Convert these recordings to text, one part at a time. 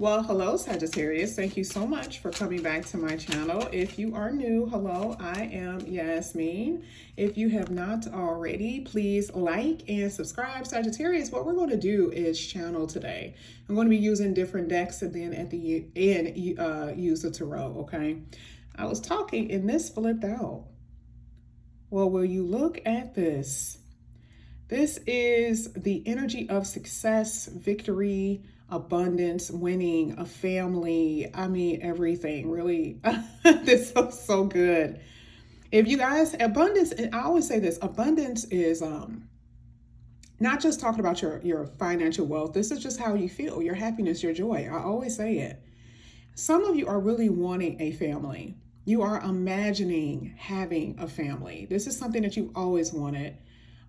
Well, hello, Sagittarius. Thank you so much for coming back to my channel. If you are new, hello, I am Yasmin. If you have not already, please like and subscribe. Sagittarius, what we're going to do is channel today. I'm going to be using different decks and then at the end, use the tarot, okay? I was talking and this flipped out. Well, will you look at this? This is the energy of success, victory, abundance, winning, a family. I mean, everything really. This is so good. If you guys, abundance, and I always say this, abundance is not just talking about your financial wealth. This is just how you feel, your happiness, your joy. I always say it. Some of you are really wanting a family. You are imagining having a family. This is something that you've always wanted.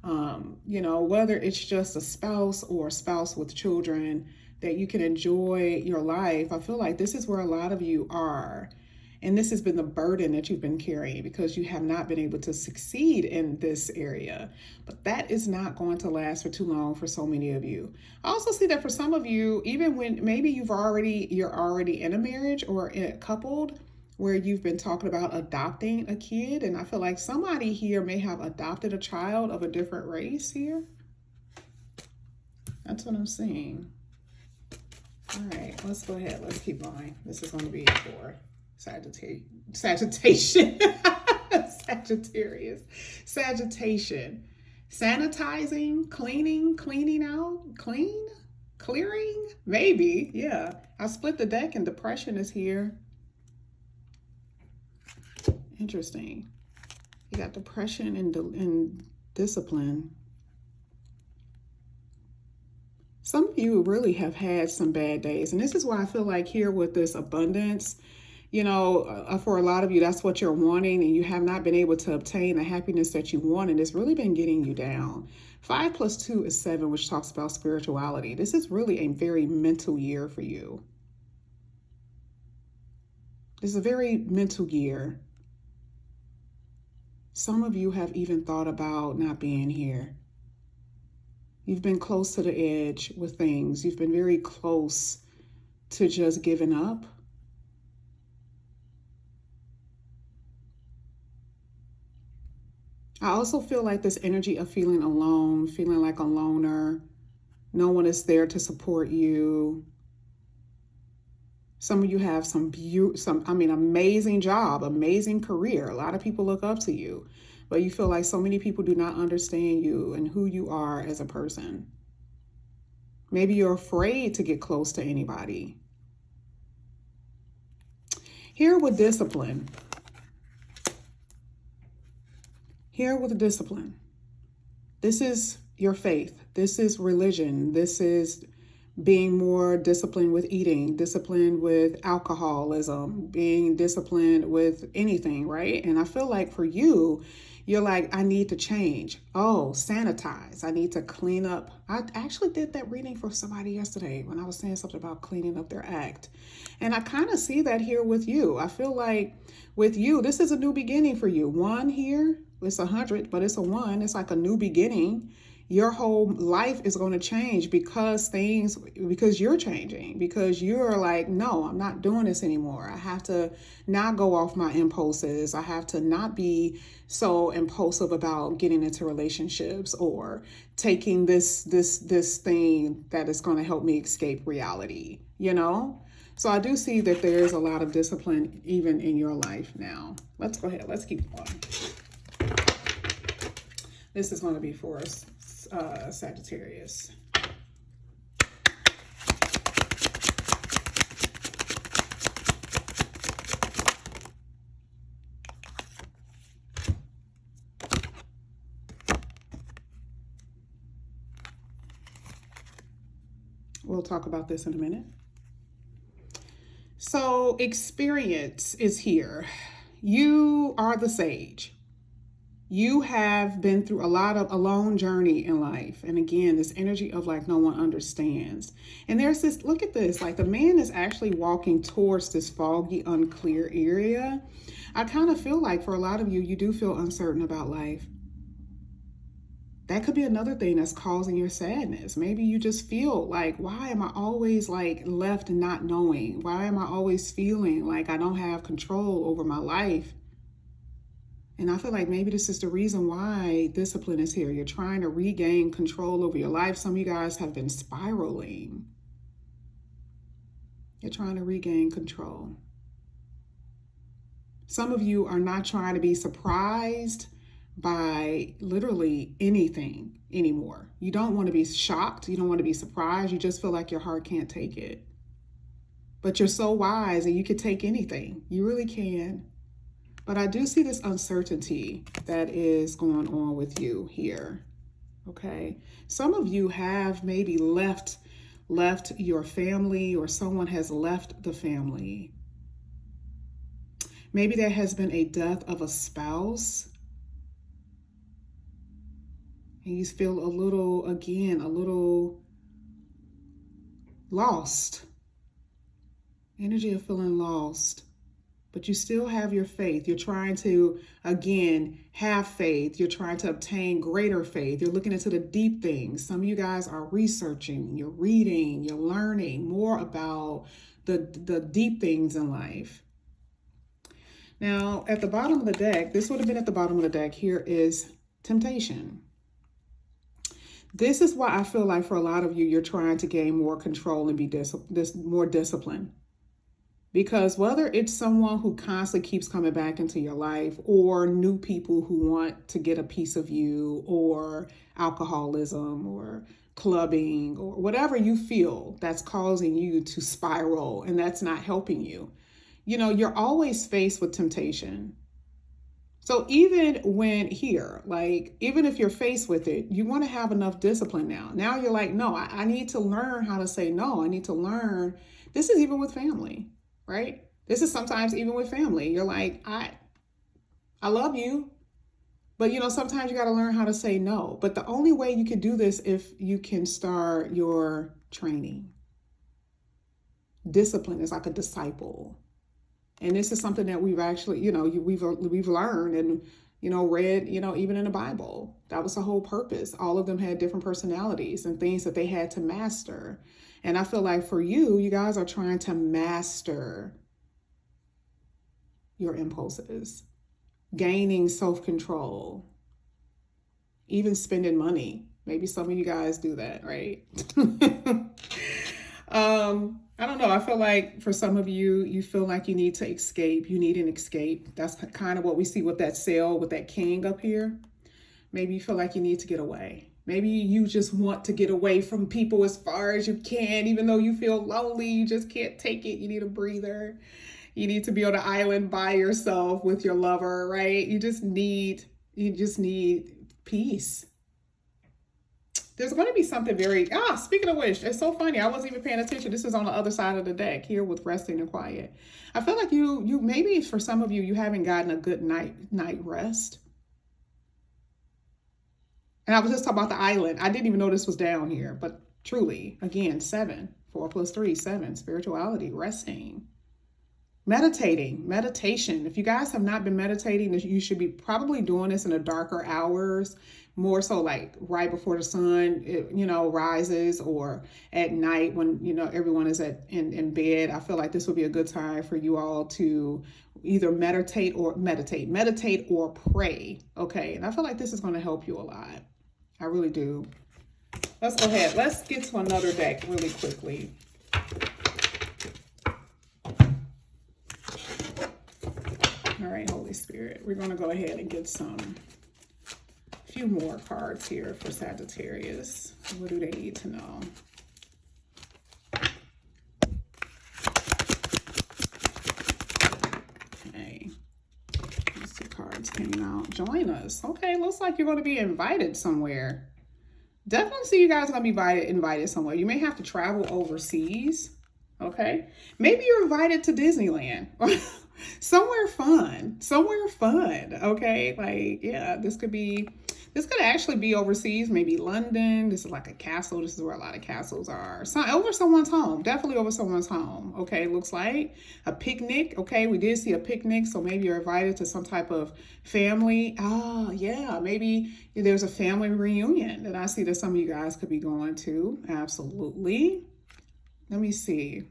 Whether it's just a spouse or a spouse with children, that you can enjoy your life. I feel like this is where a lot of you are. And this has been the burden that you've been carrying because you have not been able to succeed in this area. But that is not going to last for too long for so many of you. I also see that for some of you, even when maybe you're already in a marriage or coupled, where you've been talking about adopting a kid. And I feel like somebody here may have adopted a child of a different race here. That's what I'm seeing. All right, let's go ahead. Let's keep going. This is going to be for Sagittarius. Sagittarius. Sagitation. Sanitizing, cleaning out, clearing, maybe. Yeah. I split the deck and depression is here. Interesting. You got depression and discipline. Some of you really have had some bad days. And this is why I feel like here with this abundance, for a lot of you, that's what you're wanting. And you have not been able to obtain the happiness that you want. And it's really been getting you down. 5 + 2 is 7, which talks about spirituality. This is really a very mental year for you. This is a very mental year. Some of you have even thought about not being here. You've been close to the edge with things. You've been very close to just giving up. I also feel like this energy of feeling alone, feeling like a loner. No one is there to support you. Some of you have amazing job, amazing career. A lot of people look up to you, but you feel like so many people do not understand you and who you are as a person. Maybe you're afraid to get close to anybody. Here with discipline. Here with discipline. This is your faith. This is religion. This is being more disciplined with eating, disciplined with alcoholism, being disciplined with anything, right? And I feel like for you, you're like, I need to change. Oh, sanitize. I need to clean up. I actually did that reading for somebody yesterday when I was saying something about cleaning up their act. And I kind of see that here with you. I feel like with you, this is a new beginning for you. 1 here, it's 100, but it's a 1. It's like a new beginning. Your whole life is going to change because you're changing, because you're like, no, I'm not doing this anymore. I have to not go off my impulses. I have to not be so impulsive about getting into relationships or taking this thing that is going to help me escape reality, So I do see that there is a lot of discipline even in your life now. Let's go ahead. Let's keep going. This is going to be for us. Sagittarius. We'll talk about this in a minute. So experience is here. You are the sage. You have been through a lot of alone journey in life. And again, this energy of like no one understands. And there's this, look at this, like the man is actually walking towards this foggy, unclear area. I kind of feel like for a lot of you, you do feel uncertain about life. That could be another thing that's causing your sadness. Maybe you just feel like, why am I always like left not knowing? Why am I always feeling like I don't have control over my life? And I feel like maybe this is the reason why discipline is here. You're trying to regain control over your life. Some of you guys have been spiraling. You're trying to regain control. Some of you are not trying to be surprised by literally anything anymore. You don't want to be shocked. You don't want to be surprised. You just feel like your heart can't take it. But you're so wise and you can take anything. You really can. But I do see this uncertainty that is going on with you here. Okay. Some of you have maybe left your family, or someone has left the family. Maybe there has been a death of a spouse. And you feel a little lost. Energy of feeling lost. But you still have your faith. You're trying to, again, have faith. You're trying to obtain greater faith. You're looking into the deep things. Some of you guys are researching, you're reading, you're learning more about the deep things in life. Now, at the bottom of the deck, this would have been at the bottom of the deck, here is temptation. This is why I feel like for a lot of you, you're trying to gain more control and be more disciplined. Because whether it's someone who constantly keeps coming back into your life, or new people who want to get a piece of you, or alcoholism, or clubbing, or whatever you feel that's causing you to spiral and that's not helping you, you know, you're always faced with temptation. So even when here, like, even if you're faced with it, you want to have enough discipline now. Now you're like, no, I need to learn how to say no. I need to learn. This is even with family. Right? This is sometimes even with family. You're like, I love you, but you know, sometimes you got to learn how to say no. But the only way you can do this if you can start your training. Discipline is like a disciple. And this is something that we've actually, you know, we've learned and, you know, read, you know, even in the Bible. That was the whole purpose. All of them had different personalities and things that they had to master. And I feel like for you, you guys are trying to master your impulses, gaining self-control, even spending money. Maybe some of you guys do that, right? I don't know. I feel like for some of you, you feel like you need to escape. You need an escape. That's kind of what we see with that sail, with that king up here. Maybe you feel like you need to get away. Maybe you just want to get away from people as far as you can, even though you feel lonely, you just can't take it. You need a breather. You need to be on an island by yourself with your lover, right? You just need peace. There's going to be something very, speaking of which, it's so funny. I wasn't even paying attention. This is on the other side of the deck here with resting and quiet. I feel like you maybe for some of you, you haven't gotten a good night rest. And I was just talking about the island. I didn't even know this was down here, but truly, again, 7, 4 + 3, 7, spirituality, resting, meditating, meditation. If you guys have not been meditating, you should be probably doing this in the darker hours, more so like right before the sun, rises, or at night when, everyone is in bed. I feel like this would be a good time for you all to either meditate or pray. Okay. And I feel like this is going to help you a lot. I really do. Let's go ahead. Let's get to another deck really quickly. All right, Holy Spirit, we're going to go ahead and get a few more cards here for Sagittarius. What do they need to know? Okay. These 2 cards came out. Join us. Okay, looks like you're going to be invited somewhere. Definitely see you guys are going to be invited somewhere. You may have to travel overseas. Okay. Maybe you're invited to Disneyland. Somewhere fun. Okay. Like, yeah, this could be This could actually be overseas, maybe London. This is like a castle. This is where a lot of castles are. So, over someone's home, definitely over someone's home. Okay, looks like a picnic. Okay, we did see a picnic, so maybe you're invited to some type of family. Ah, yeah, maybe there's a family reunion that I see that some of you guys could be going to. Absolutely. Let me see.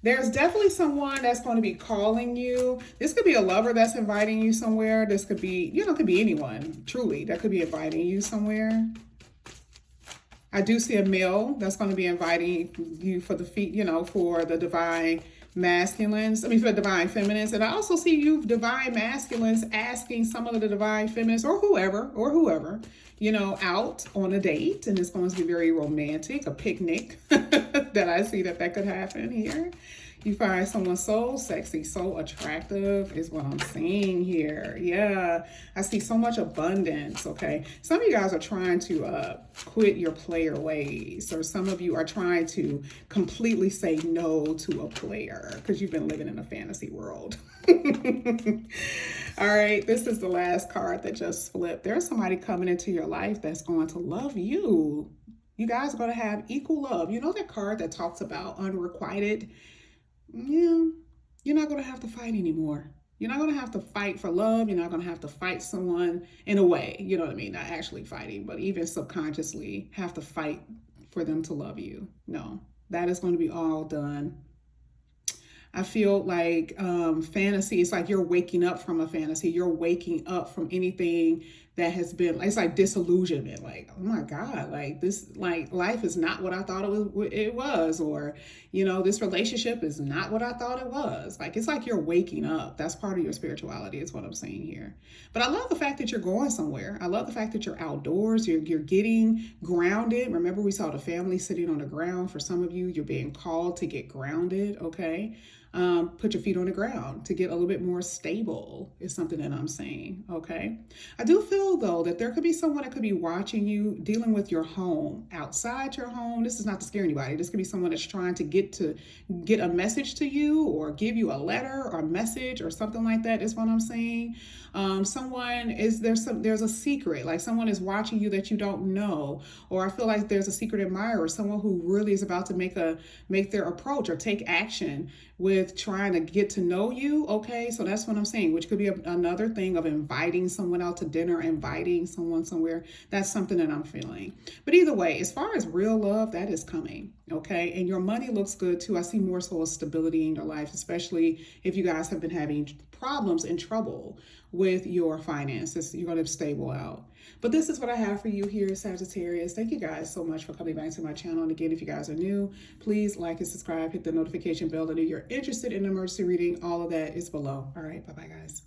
There's definitely someone that's going to be calling you. This could be a lover that's inviting you somewhere. This could be, it could be anyone, truly, that could be inviting you somewhere. I do see a male that's going to be inviting you for the feet, for the divine masculines. For the divine feminines. And I also see you divine masculines asking some of the divine feminines or whoever, out on a date. And it's going to be very romantic, a picnic that I see that could happen here. You find someone so sexy, so attractive is what I'm seeing here. Yeah, I see so much abundance, okay? Some of you guys are trying to quit your player ways, or some of you are trying to completely say no to a player because you've been living in a fantasy world. All right, this is the last card that just flipped. There's somebody coming into your life that's going to love you. You guys are going to have equal love. You know that card that talks about unrequited? Yeah, you're not going to have to fight anymore. You're not going to have to fight for love. You're not going to have to fight someone in a way, you know what I mean? Not actually fighting, but even subconsciously have to fight for them to love you. No, that is going to be all done. I feel like fantasy, it's like you're waking up from a fantasy. You're waking up from anything that has been, it's like disillusionment. Like, oh my God, like this, like life is not what I thought it was, or, this relationship is not what I thought it was. Like, it's like you're waking up. That's part of your spirituality is what I'm saying here. But I love the fact that you're going somewhere. I love the fact that you're outdoors. You're getting grounded. Remember, we saw the family sitting on the ground. For some of you, you're being called to get grounded. Okay. Put your feet on the ground to get a little bit more stable is something that I'm saying. Okay. I do feel though that there could be someone that could be watching you dealing with your home, outside your home. This is not to scare anybody. This could be someone that's trying to get a message to you or give you a letter or a message or something like that is what I'm saying. There's a secret, like someone is watching you that you don't know, or I feel like there's a secret admirer, someone who really is about to make their approach or take action with trying to get to know you. Okay, so that's what I'm saying, which could be another thing of inviting someone out to dinner, inviting someone somewhere. That's something that I'm feeling. But either way, as far as real love, that is coming. Okay, and your money looks good too. I see more so of stability in your life, especially if you guys have been having problems and trouble with your finances. You're going to stable out. But this is what I have for you here, Sagittarius. Thank you guys so much for coming back to my channel. And again, if you guys are new, please like and subscribe, hit the notification bell. And if you're interested in an emergency reading, all of that is below. All right, bye-bye, guys.